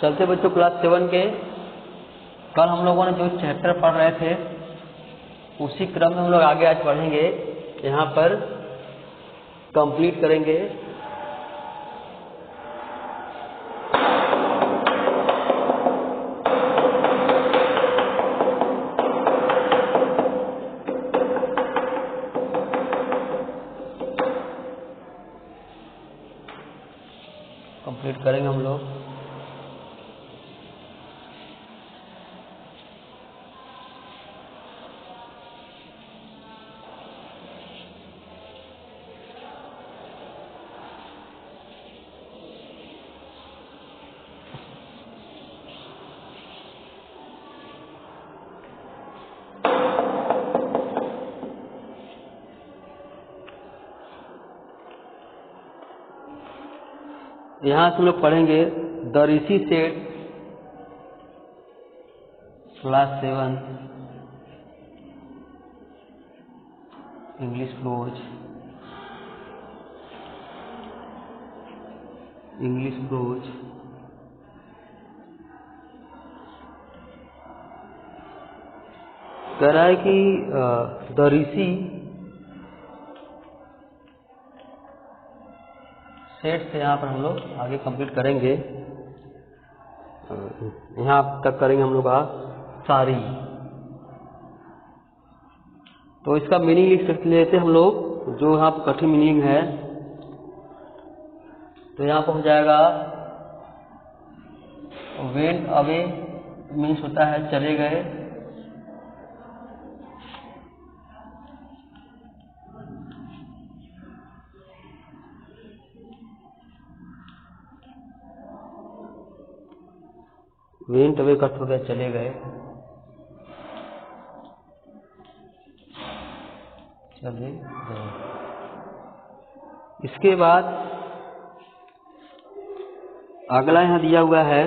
चलते बच्चों क्लास 7 के कल हम लोगों ने जो चैप्टर पढ़ रहे थे उसी क्रम में हम लोग आगे आज पढ़ेंगे। यहाँ पर कंप्लीट करेंगे। हम लोग यहाँ से हम लोग पढ़ेंगे the Rishi set class 7 English pros कह रहा है कि द ऋषि सेट से यहाँ पर हम लोग आगे कंप्लीट करेंगे। यहाँ तक करेंगे हम लोग सारी। तो इसका मीनिंग लिख लेते हम लोग, जो यहाँ पर कठिन मीनिंग है। तो यहाँ पर हो जाएगा वेंट अवे मीन्स होता है चले गए। वेंट अवे का हो गया चले गए। इसके बाद अगला यहाँ दिया हुआ है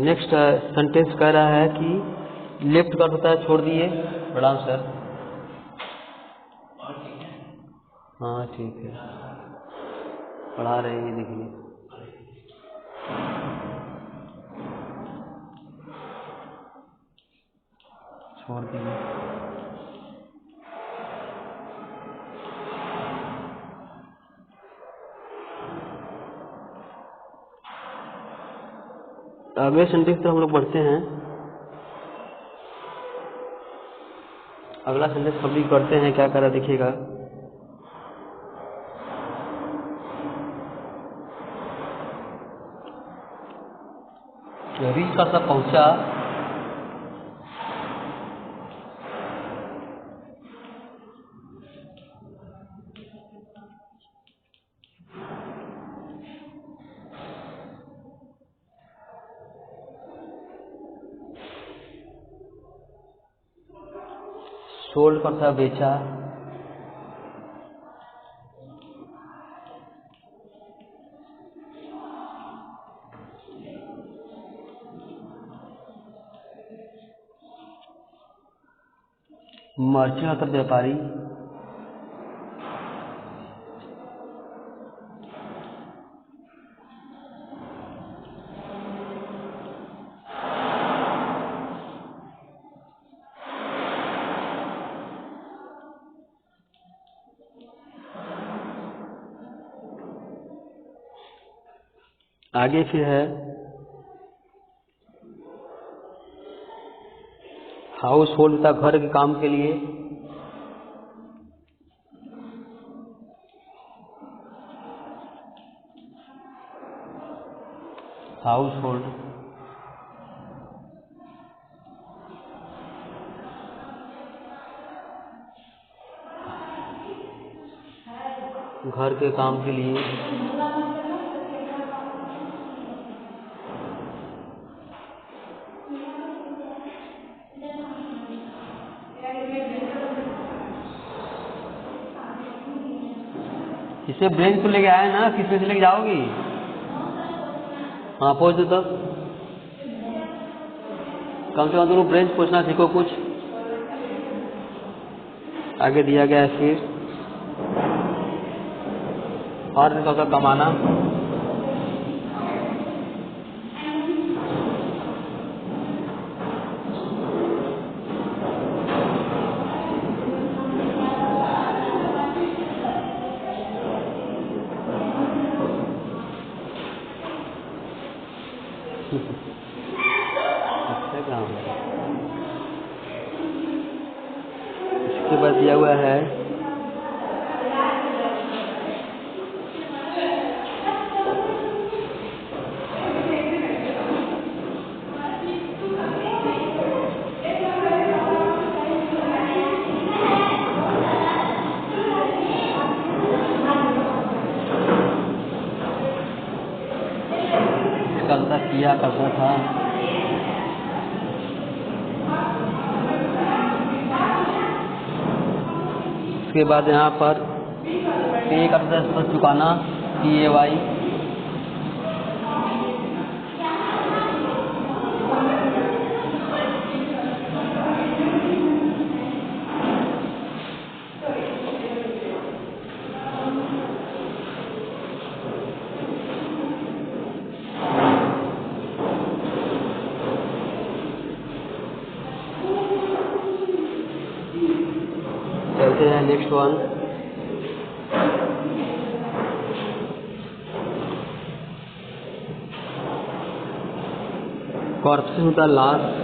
नेक्स्ट सेंटेंस कह रहा है कि लेफ्ट का होता है छोड़ दिए। प्रणाम सर। हाँ ठीक है, पढ़ा रहे हैं देखिए। छोड़ दिए। अगले सेंटेंस पर हम लोग बढ़ते हैं। अगला सेंटेंस कंप्लीट करते हैं। क्या करा देखिएगा। रीच का सा पहुंचा सोल्ड करता बेचा। मर्चेंट होता व्यापारी। आगे फिर है हाउस होल्ड होता घर के काम के लिए। हाउस होल्ड घर के काम के लिए। इसे ब्रेंच को लेके आए ना, किस में से लेके जाओगी? हाँ पूछ दो। तो कम से कम तुम ब्रेंच पूछना सीखो कुछ। आगे दिया गया है फिर और भी थोड़ा कमाना। इसके बाद दिया हुआ है इसका किया करता था। उसके बाद यहाँ पर पे करता है चुकाना PAY। चलते हैं नेक्स्ट वन। कॉर्पस होता लास्ट।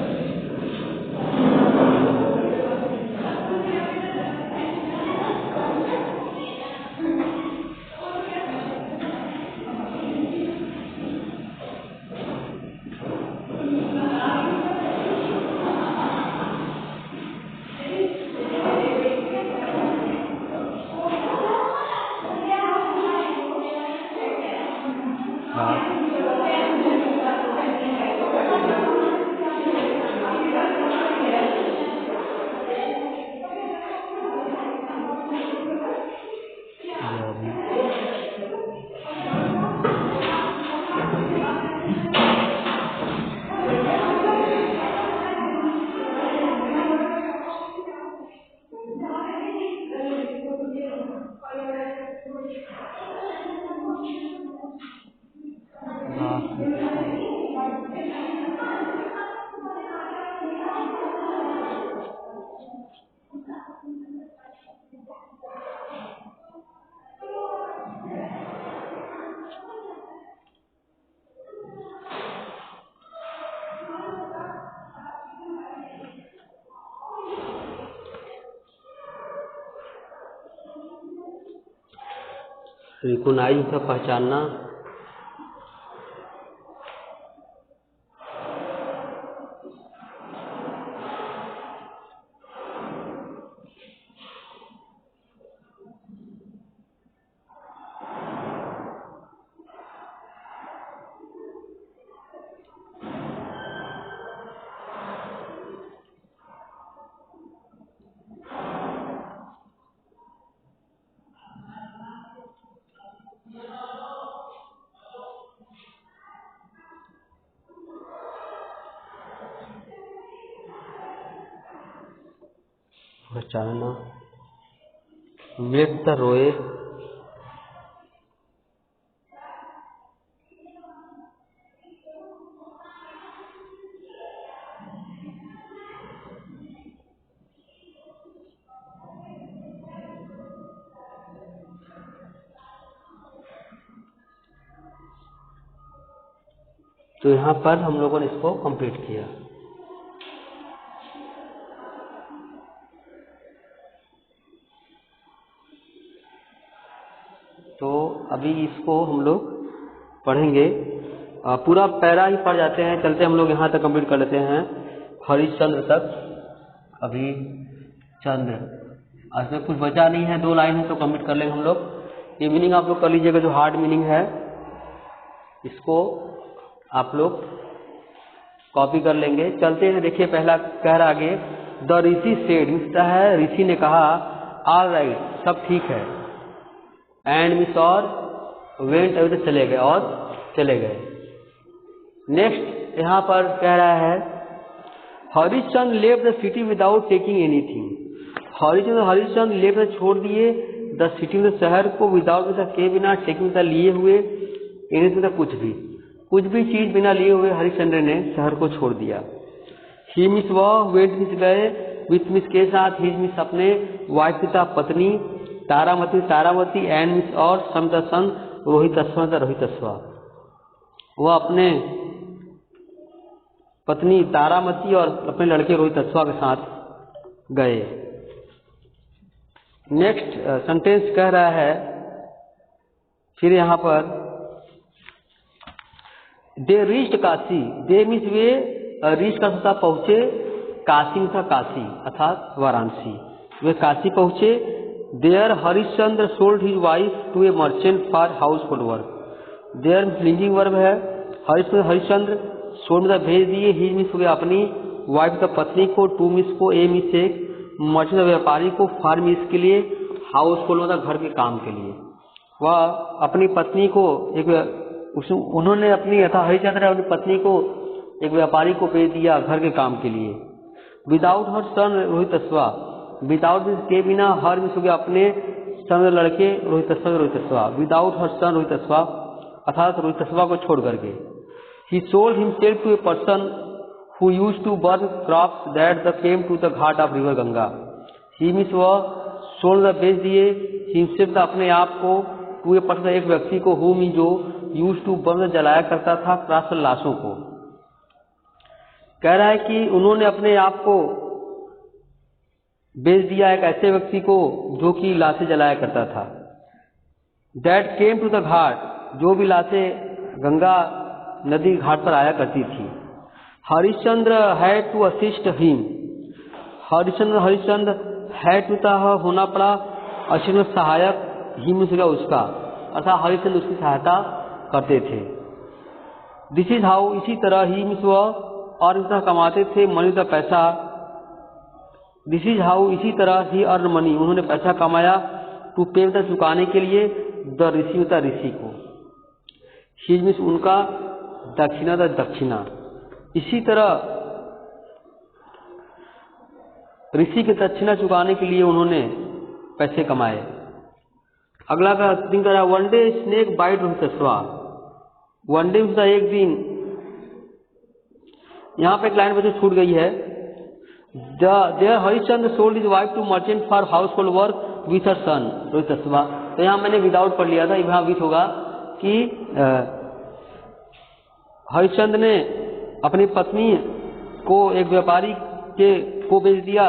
रिकॉग्नाइज का पहचानना। पहचानना। व्यक्त रोए। तो यहाँ पर हम लोगों ने इसको कंप्लीट किया। तो अभी इसको हम लोग पढ़ेंगे, पूरा पैरा ही पढ़ जाते हैं। चलते हम लोग यहाँ तक कंप्लीट कर लेते हैं, हरिश्चंद्र तक। अभी चंद्र, इसमें कुछ बचा नहीं है, 2 लाइन है तो कंप्लीट कर लेंगे हम लोग। ये मीनिंग आप लोग कर लीजिएगा, जो हार्ड मीनिंग है इसको आप लोग कॉपी कर लेंगे। चलते हैं, देखिए पहला कह रहा आगे, द ऋषि सेड, मिलता है ऋषि ने कहा, ऑल राइट, सब ठीक है, एंड मिस और वेंट अवे, तो चले गए और चले गए। नेक्स्ट यहाँ पर कह रहा है, Harishchandra left the city without taking anything. Harishchandra left छोड़ दिए द सिटी में शहर को विदाउट मतलब के बिना टेकिंग मतलब लिए हुए एनीथिंग मतलब कुछ भी चीज बिना लिए हुए हरिश्चंद्र ने शहर को छोड़ दिया। ही मिस वह वेट मिस गए विथ मिस के साथ ही मिस अपने वाइफ पिता पत्नी तारामती एंड मिस और समदसन रोहितस्वा वह अपने पत्नी तारामती और अपने लड़के रोहितस्वा के साथ गए। नेक्स्ट सेंटेंस कह रहा है फिर यहाँ पर they reached Kashi, they means way reach का था पहुंचे, काशी था काशी अर्थात वाराणसी, वे काशी पहुंचे। There Harishchandra sold his wife to a merchant for household work, there linking verb है, हरिश्चंद्र सोल्ड मतलब भेज दिए, हिज मिस हो गया अपनी, वाइफ का पत्नी को, टू मिस को, ए मिस एक, मर्चेंट व्यापारी को, फॉर मिस के लिए, हाउस होल्ड मतलब घर के काम के लिए। वह अपनी पत्नी को उन्होंने अपनी अथा हरिश्चंद्र ने अपनी पत्नी को एक व्यापारी को भेज दिया घर के काम के लिए। Without her son रोहितस्वा, without means के बिना, हर मीन्स हो गया अपने, सन लड़के, रोहितस्वा, विदाउट हर सन रोहितस्वा अर्थात रोहितस्वा को छोड़ करके। He sold himself to a person who used to burn crops that the came to the ghat of river Ganga. He means वह सोल्ड बेच दिए, हिमसेल्फ अपने आप को, टू ए पर्सन एक व्यक्ति को, हु मीन जो, यूज्ड टू बर्न जलाया करता था क्रॉप्स लाशों को। कह रहा है कि उन्होंने अपने आप को बेच दिया एक ऐसे व्यक्ति को जो कि लाशें जलाया करता था। दैट केम टू द घाट, जो भी लाशें गंगा नदी घाट पर आया करती थी। Harishchandra had to assist him, Harishchandra had to होना पड़ा, असिस्ट सहायक, हिम से उसका अर्थात हरिश्चंद्र उसकी सहायता करते थे। दिस इज हाउ, इसी तरह ही मीन्स वह और इतना कमाते थे, मनी का पैसा। दिस इज हाउ, इसी तरह ही अर्न मनी, उन्होंने पैसा कमाया, टू पे चुकाने के लिए, द ऋषि ऋषि को, ही मीन्स उनका, दक्षिणा। इसी तरह ऋषि के दक्षिणा चुकाने के लिए उन्होंने पैसे कमाए। अगला का दिन करा, one day snake bite Rohitashwa, one day एक दिन, यहाँ पे एक लाइन बच्चों छूट गई है, there Harishchandra sold his wife to merchant for household work with her son Rohitashwa. तो यहाँ मैंने विदाउट पढ़ लिया था, यहाँ विथ होगा कि हरिश्चंद्र ने अपनी पत्नी को एक व्यापारी को बेच दिया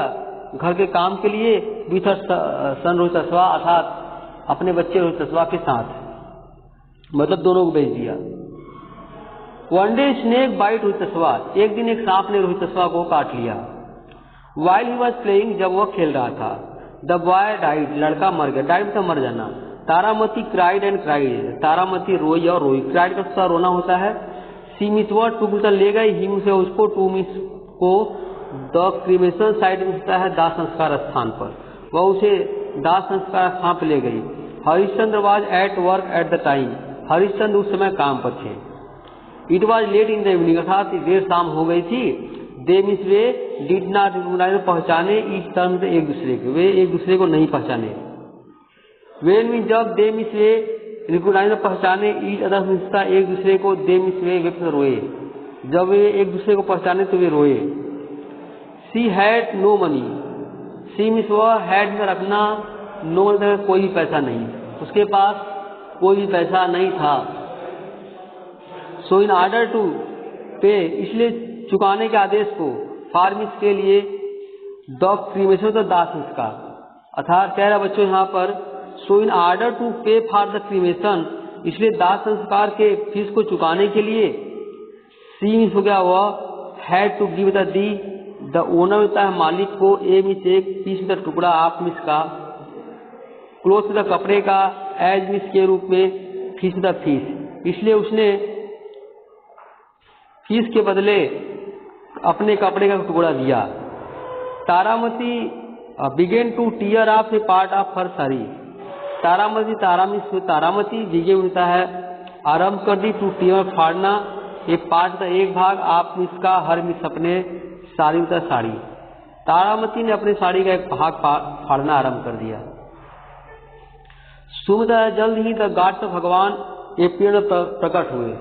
घर के काम के लिए, विथ हर सन रोहितस्वा अर्थात अपने बच्चे रोहितस्वा के साथ, मतलब दोनों को बेच दिया। वन डे स्नेक बाइट रोहितस्वा, एक दिन एक सांप ने रोहितस्वा को काट लिया। वाइल ही वॉज प्लेइंग, जब वह खेल रहा था। द बॉय डाइड, लड़का मर गया, डाइड का मर जाना। Taramati cried and cried, Taramati रोई और रोई, क्राइड का उसका रोना होता है। सी मिस वह टू मिस ले गई, हिम से उसको, टू मिस को, द क्रिमेशन साइड मिलता है दाह संस्कार स्थान पर, वह उसे दाह संस्कार स्थान पर ले गई। Harishchandra was at work at the time, Harishchandra उस समय काम पर थे। It was late in the evening, अर्थात देर शाम हो गई थी। They miss they did not recognise, पहचाने, ईच टर्म से एक दूसरे को, वे एक दूसरे को नहीं पहचाने। वेन मीन जब, दे मिस वे रिकॉग्नाइज पहचाने, ईच अदर मिसता एक दूसरे को, दे मिस वे वे रोए, जब वे एक दूसरे को पहचाने तो वे रोए। She had no money, she miss वह, हैड में रखना, नो मतलब कोई भी पैसा नहीं, उसके पास कोई भी पैसा नहीं था। सो इन ऑर्डर टू पे, इसलिए चुकाने के आदेश को, फार्मिस के लिए, द क्रीमेशन तो दाह संस्कार अर्थात कह रहा बच्चों यहाँ पर, सो इन ऑर्डर टू पे फॉर द क्रीमेशन, इसलिए दाह संस्कार के फीस को चुकाने के लिए। सी मिस हो गया वह, had to give the the, the owner होता है मालिक को, ए मिस एक, पीस द टुकड़ा, आप मिस का, क्लोथ द कपड़े का, एज मिस के रूप में, फीस द फीस, इसलिए उसने फीस के बदले अपने कपड़े का टुकड़ा दिया। Taramati began to tear off a part of her sari, Taramati began मिलता है आरंभ कर दी, टू टीयर फाड़ना, ये पार्ट का एक भाग, आप इसका, हर मिस अपने साड़ी का साड़ी, तारामती ने अपने साड़ी का एक भाग फाड़ना आरंभ कर दिया। सुमित जल्द ही द गॉड्स ऑफ भगवान अपीयर्ड प्रकट हुए,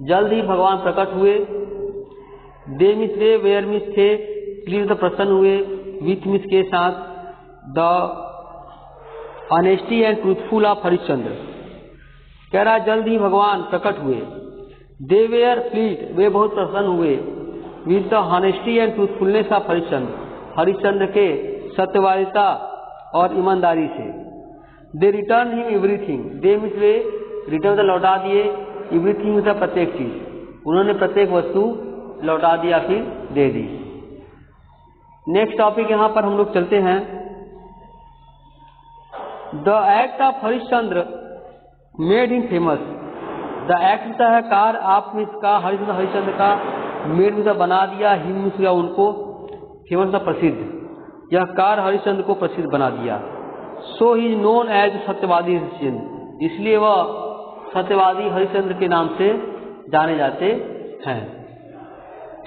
जल्द ही भगवान प्रकट हुए। They miss they were miss थे, प्लीज द प्रसन्न हुए, विथ मिस के साथ, the honesty and truthful of Harishchandra. कह रहा जल्द ही भगवान प्रकट हुए। दे वेयर प्लीज, वे बहुत प्रसन्न हुए, with the honesty and truthfulness of Harishchandra, Harishchandra के सत्यवादिता और ईमानदारी से। They return him everything, they means वे रिटर्न लौटा दिए, एवरीथिंग मतलब प्रत्येक चीज, उन्होंने प्रत्येक वस्तु लौटा दिया फिर दे दी। नेक्स्ट टॉपिक यहाँ पर हम लोग चलते हैं। The act of Harishchandra made him famous, the act होता है कार, आप मीन्स का हरिश्चंद्र का, मेड मीन्स बना दिया, हिम मीन्स उनको, फेमस का प्रसिद्ध, यह कार हरिश्चंद्र को प्रसिद्ध बना दिया। सो ही इज नोन एज सत्यवादी हरिश्चंद्र, इसलिए वह सत्यवादी हरिश्चंद्र के नाम से जाने जाते हैं।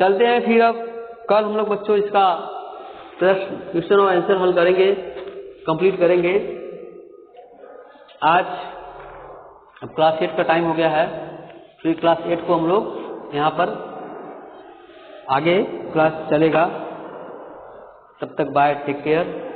चलते हैं फिर, अब कल हम लोग बच्चों इसका प्रश्न क्वेश्चन और आंसर हल करेंगे, कंप्लीट करेंगे। आज अब क्लास 8 का टाइम हो गया है, फिर क्लास 8 को हम लोग यहाँ पर आगे क्लास चलेगा। तब तक बाय, टेक केयर।